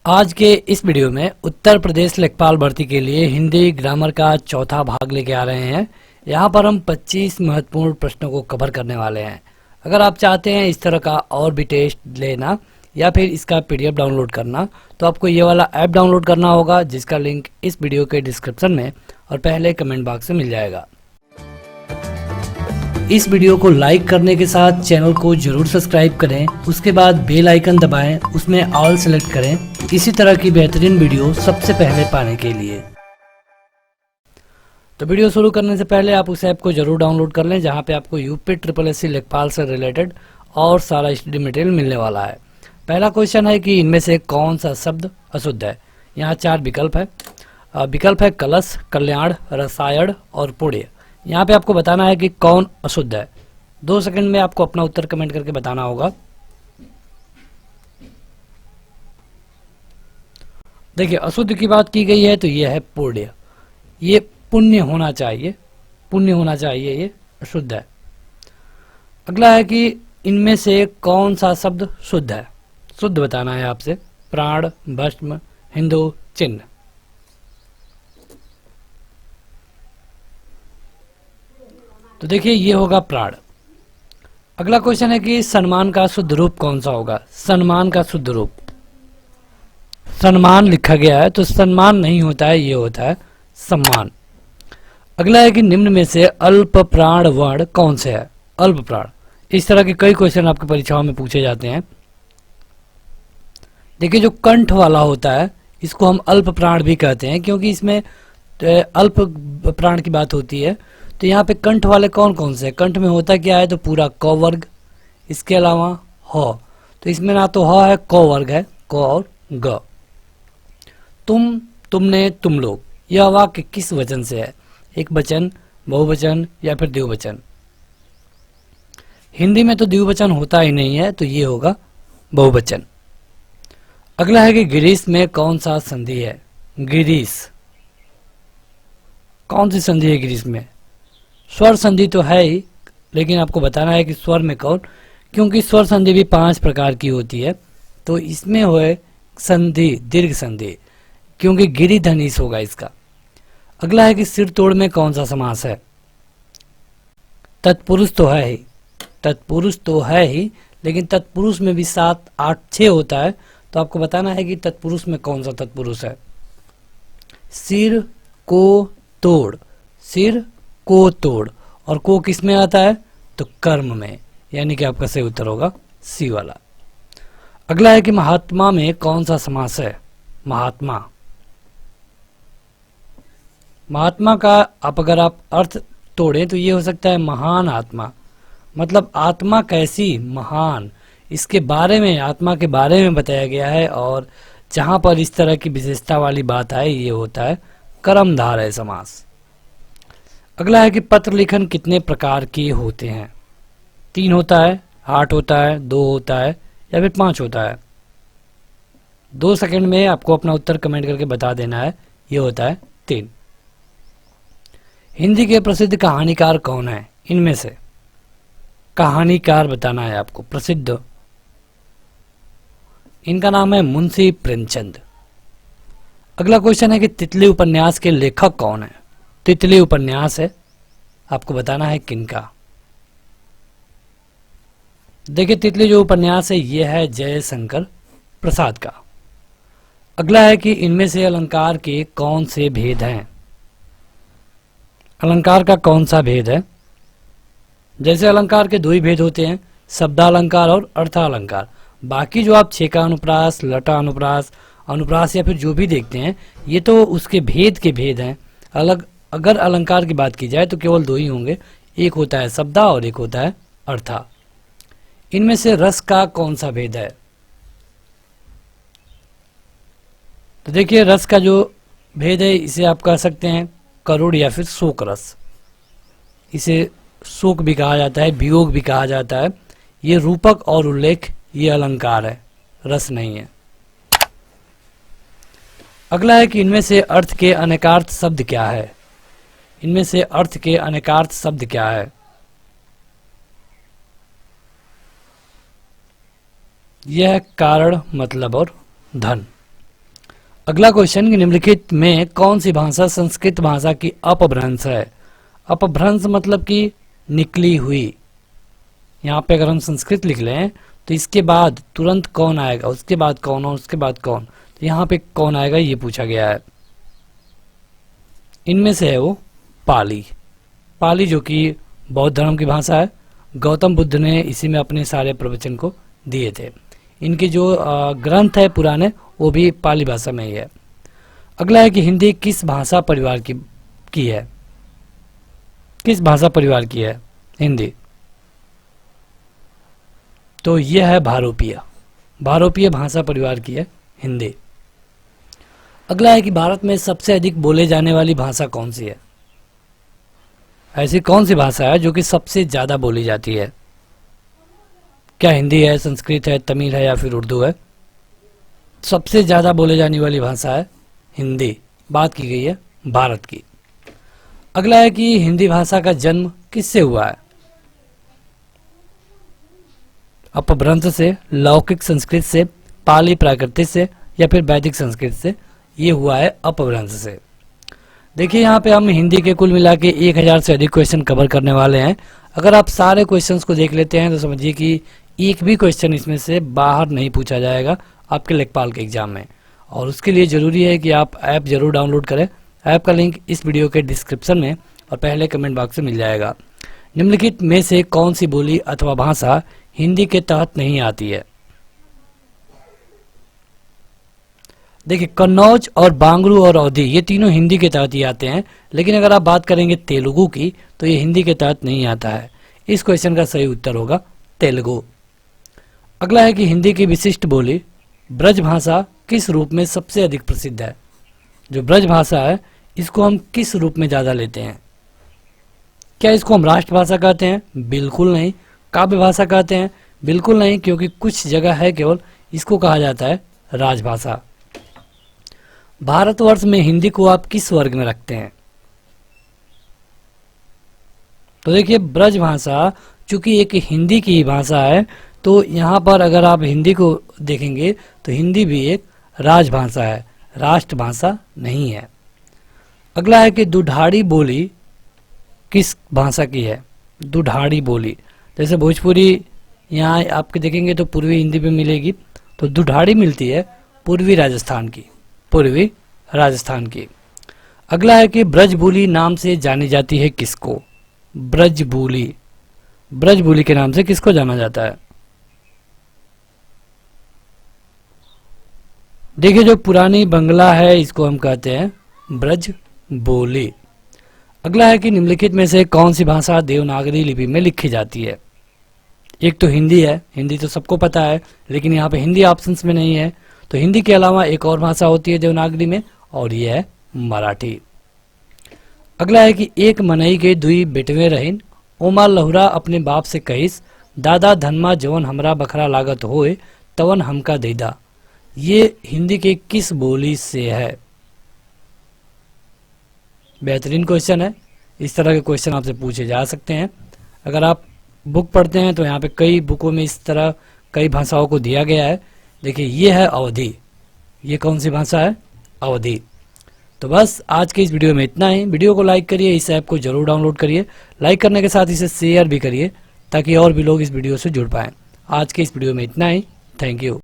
आज के इस वीडियो में उत्तर प्रदेश लेखपाल भर्ती के लिए हिंदी ग्रामर का चौथा भाग लेके आ रहे हैं। यहाँ पर हम 25 महत्वपूर्ण प्रश्नों को कवर करने वाले हैं। अगर आप चाहते हैं इस तरह का और भी टेस्ट लेना या फिर इसका पीडीएफ डाउनलोड करना, तो आपको ये वाला ऐप डाउनलोड करना होगा, जिसका लिंक इस वीडियो के डिस्क्रिप्शन में और पहले कमेंट बॉक्स में मिल जाएगा। इस वीडियो को लाइक करने के साथ चैनल को जरूर सब्सक्राइब करें, उसके बाद बेल आइकन दबाएं, उसमें ऑल सेलेक्ट करें इसी तरह की बेहतरीन वीडियो सबसे पहले पाने के लिए। तो वीडियो शुरू करने से पहले आप उस ऐप को जरूर डाउनलोड कर लें, जहां पे आपको यूपी SSC लेखपाल से रिलेटेड और सारा स्टडी मटेरियल मिलने वाला है। पहला क्वेश्चन है कि इनमें से कौन सा शब्द अशुद्ध है। यहाँ 4 विकल्प है। विकल्प है कलश, कल्याण, रसायन और पुण्य। यहाँ पे आपको बताना है कि कौन अशुद्ध है। 2 सेकंड में आपको अपना उत्तर कमेंट करके बताना होगा। देखिए, अशुद्ध की बात की गई है तो ये है पुण्य। ये पुण्य होना चाहिए, पुण्य होना चाहिए, ये अशुद्ध है। अगला है कि इनमें से कौन सा शब्द शुद्ध है। शुद्ध बताना है आपसे। प्राण, भस्म, हिंदू, चिन्ह। तो देखिए, ये होगा प्राण। अगला क्वेश्चन है कि सम्मान का शुद्ध रूप कौन सा होगा। सम्मान का शुद्ध रूप, सम्मान लिखा गया है तो सम्मान नहीं होता है, ये होता है सम्मान। अगला है कि निम्न में से अल्प प्राण वर्ण कौन से है। अल्प प्राण, इस तरह के कई क्वेश्चन आपकी परीक्षाओं में पूछे जाते हैं। देखिए, जो कंठ वाला होता है इसको हम अल्प प्राण भी कहते हैं, क्योंकि इसमें अल्प प्राण की बात होती है। तो यहाँ पे कंठ वाले कौन कौन से। कंठ में होता क्या है, तो पूरा क वर्ग, इसके अलावा ह। तो इसमें ना तो ह है, क वर्ग है, क और ग। तुम, तुमने, तुम लोग, यह वाक्य किस वचन से है। एक वचन, बहुवचन या फिर द्विवचन। हिंदी में तो द्विवचन होता ही नहीं है, तो ये होगा बहुवचन। अगला है कि गिरीश में कौन सा संधि है। गिरीश, कौन सी संधि है गिरीश में। स्वर संधि तो है ही, लेकिन आपको बताना है कि स्वर में कौन, क्योंकि स्वर संधि भी 5 प्रकार की होती है। तो इसमें हुए संधि दीर्घ संधि, क्योंकि गिरी धनीश होगा इसका। अगला है कि सिर तोड़ में कौन सा समास है। तत्पुरुष तो है ही, तत्पुरुष तो है ही, लेकिन तत्पुरुष में भी 7, 8, 6 होता है। तो आपको बताना है कि तत्पुरुष में कौन सा तत्पुरुष है। सिर को तोड़, सिर को तोड़, और को किस में आता है, तो कर्म में, यानी कि आपका सही उत्तर होगा सी वाला। अगला है कि महात्मा में कौन सा समास है। महात्मा, महात्मा का अगर आप अर्थ तोड़ें तो ये हो सकता है महान आत्मा। मतलब आत्मा कैसी, महान, इसके बारे में, आत्मा के बारे में बताया गया है। और जहां पर इस तरह की विशेषता वाली बात है, ये होता है कर्मधारय समास। अगला है कि पत्र लिखन कितने प्रकार के होते हैं। 3 होता है, 8 होता है, 2 होता है या फिर 5 होता है। 2 सेकंड में आपको अपना उत्तर कमेंट करके बता देना है। ये होता है 3। हिंदी के प्रसिद्ध कहानीकार कौन है। इनमें से कहानीकार बताना है आपको प्रसिद्ध। इनका नाम है मुंशी प्रेमचंद। अगला क्वेश्चन है कि तितली उपन्यास के लेखक कौन है। तितली उपन्यास है, आपको बताना है किनका। देखिए, तितली जो उपन्यास है ये है जयशंकर प्रसाद का। अगला है कि इनमें से अलंकार के कौन से भेद हैं। अलंकार का कौन सा भेद है। जैसे अलंकार के 2 ही भेद होते हैं, शब्दालंकार और अर्थालंकार। बाकी जो आप छेका अनुप्रास, लटा अनुप्रास, अनुप्रास या फिर जो भी देखते हैं, ये तो उसके भेद के भेद हैं। अलग अगर अलंकार की बात की जाए तो केवल 2 ही होंगे, एक होता है शब्दा और एक होता है अर्था। इनमें से रस का कौन सा भेद है। तो देखिए, रस का जो भेद है इसे आप कह सकते हैं करुण या फिर शोक रस। इसे शोक भी कहा जाता है, वियोग भी कहा जाता है। ये रूपक और उल्लेख, ये अलंकार है, रस नहीं है। अगला है कि इनमें से अर्थ के अनेकार्थ शब्द क्या है। इनमें से अर्थ के अनेकार्थ शब्द क्या है। यह कारण, मतलब और धन। अगला क्वेश्चन कि निम्नलिखित में कौन सी भाषा संस्कृत भाषा की अपभ्रंश है। अपभ्रंश मतलब कि निकली हुई। यहाँ पे अगर हम संस्कृत लिख लें तो इसके बाद तुरंत कौन आएगा, उसके बाद कौन और उसके बाद कौन, तो यहाँ पे कौन आएगा ये पूछा गया है। इनमें से है वो पाली। पाली जो कि बौद्ध धर्म की भाषा है। गौतम बुद्ध ने इसी में अपने सारे प्रवचन को दिए थे। इनके जो ग्रंथ है पुराने वो भी पाली भाषा में ही है। अगला है कि हिंदी किस भाषा परिवार की है। किस भाषा परिवार की है हिंदी, तो यह है भारोपीय। भारोपीय भाषा परिवार की है हिंदी। अगला है कि भारत में सबसे अधिक बोले जाने वाली भाषा कौन सी है। ऐसी कौन सी भाषा है जो कि सबसे ज्यादा बोली जाती है। क्या हिंदी है, संस्कृत है, तमिल है या फिर उर्दू है। सबसे ज्यादा बोले जाने वाली भाषा है हिंदी। बात की गई है भारत की। अगला है कि हिंदी भाषा का जन्म किससे हुआ है। अपभ्रंश से, लौकिक संस्कृत से, पाली प्राकृतिक से या फिर वैदिक संस्कृत से। ये हुआ है अपभ्रंश से। देखिए यहाँ पे हम हिंदी के कुल मिला के 1000 से अधिक क्वेश्चन कवर करने वाले हैं। अगर आप सारे क्वेश्चंस को देख लेते हैं तो समझिए कि एक भी क्वेश्चन इसमें से बाहर नहीं पूछा जाएगा आपके लेखपाल के एग्जाम में। और उसके लिए ज़रूरी है कि आप ऐप जरूर डाउनलोड करें। ऐप का लिंक इस वीडियो के डिस्क्रिप्शन में और पहले कमेंट बॉक्स में मिल जाएगा। निम्नलिखित में से कौन सी बोली अथवा भाषा हिंदी के तहत नहीं आती है। देखिए कन्नौज और बांगरू और अवधी ये तीनों हिंदी के तहत ही आते हैं, लेकिन अगर आप बात करेंगे तेलुगु की तो ये हिंदी के तहत नहीं आता है। इस क्वेश्चन का सही उत्तर होगा तेलुगु। अगला है कि हिंदी की विशिष्ट बोली ब्रज भाषा किस रूप में सबसे अधिक प्रसिद्ध है। जो ब्रज भाषा है इसको हम किस रूप में ज़्यादा लेते हैं। क्या इसको हम राष्ट्रभाषा कहते हैं? बिल्कुल नहीं। काव्य भाषा कहते हैं? बिल्कुल नहीं, क्योंकि कुछ जगह है केवल इसको कहा जाता है राजभाषा। भारतवर्ष में हिंदी को आप किस वर्ग में रखते हैं? तो देखिए ब्रज भाषा चूंकि एक हिंदी की भाषा है तो यहाँ पर अगर आप हिंदी को देखेंगे तो हिंदी भी एक राजभाषा है, राष्ट्रभाषा नहीं है। अगला है कि दुधाड़ी बोली किस भाषा की है। दुधाड़ी बोली जैसे भोजपुरी यहाँ आपके देखेंगे तो पूर्वी हिंदी में मिलेगी, तो दुधाड़ी मिलती है पूर्वी राजस्थान की, पूर्वी राजस्थान की। अगला है कि ब्रजबोली नाम से जानी जाती है किसको। ब्रजबोली, ब्रजबोली के नाम से किसको जाना जाता है? देखिए जो पुरानी बंगला है इसको हम कहते हैं ब्रजबोली। अगला है कि निम्नलिखित में से कौन सी भाषा देवनागरी लिपि में लिखी जाती है। एक तो हिंदी है, हिंदी तो सबको पता है, लेकिन यहाँ पे हिंदी ऑप्शंस में नहीं है। तो हिंदी के अलावा एक और भाषा होती है देवनागरी में और ये है मराठी। अगला है कि एक मनई के दुई बेटवे रहीन, ओमा लहुरा अपने बाप से कहिस, दादा धनमा जवन हमरा बखरा लागत होए तवन हमका देदा। ये हिंदी के किस बोली से है? बेहतरीन क्वेश्चन है। इस तरह के क्वेश्चन आपसे पूछे जा सकते हैं। अगर आप बुक पढ़ते हैं तो यहाँ पे कई बुकों में इस तरह कई भाषाओं को दिया गया है। देखिए ये है अवधी। ये कौन सी भाषा है? अवधी। तो बस आज के इस वीडियो में इतना ही। वीडियो को लाइक करिए, इस ऐप को जरूर डाउनलोड करिए। लाइक करने के साथ इसे शेयर भी करिए ताकि और भी लोग इस वीडियो से जुड़ पाएं। आज के इस वीडियो में इतना ही। Thank you.